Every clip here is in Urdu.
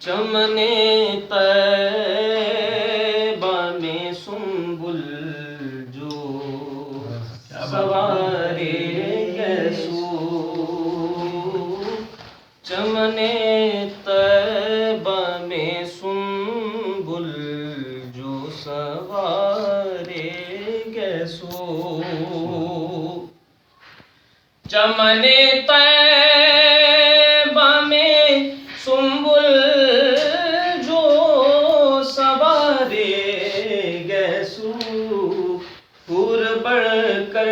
چمن طیبہ میں سنبل جو سوارے گیسو، چمن طیبہ میں سنبل جو سوارے گیسو، چمن طیبہ میں سنبل جو سوارے گیسو، حور بڑھ کر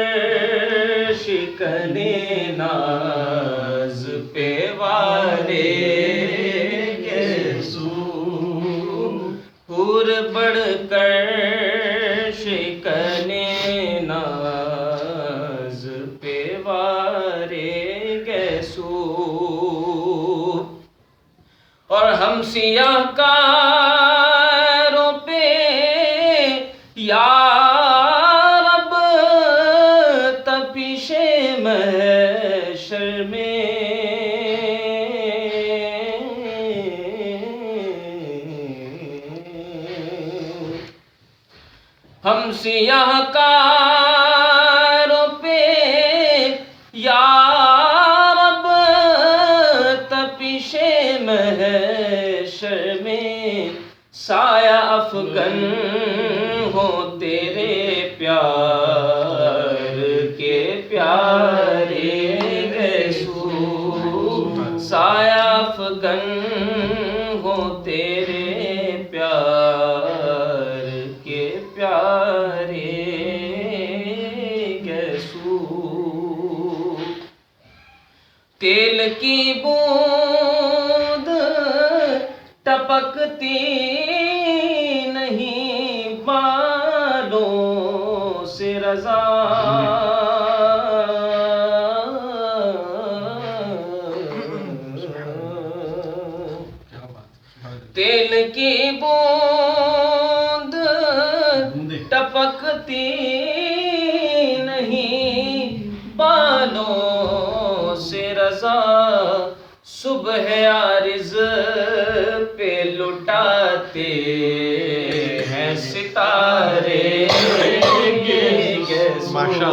شکن ناز پیوارے گیسو، حور بڑھ کر شکن ناز پیوارے گیسو، اور ہم سیاہ کاروں پہ یا رب تپش محشر میں، ہم سیاہ کاروں پہ یا رب تپش محشر میں، سایہ افغن ہو تیرے پیار کے پیارے گیسو، سایہ افغن ہو تیرے پیار کے پیارے گیسو، تیل کی بوند ٹپکتی نہیں بالوں سے رضا، تیل کی بوند ٹپکتی نہیں بالوں سے رضا، صبح عارض پہ لٹاتے ہیں ستارے گیسو،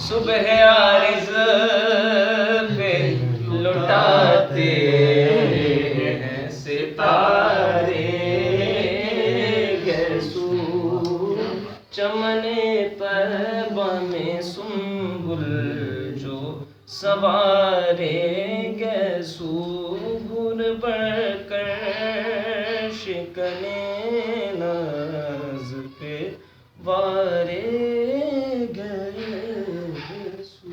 صبح عارض پہ لٹاتے ہیں ستارے گیسو، چمن طیبہ میں سنبل جو سوارے گیسو، حور بڑھ کر شکن ناز پہ وارے گیسو۔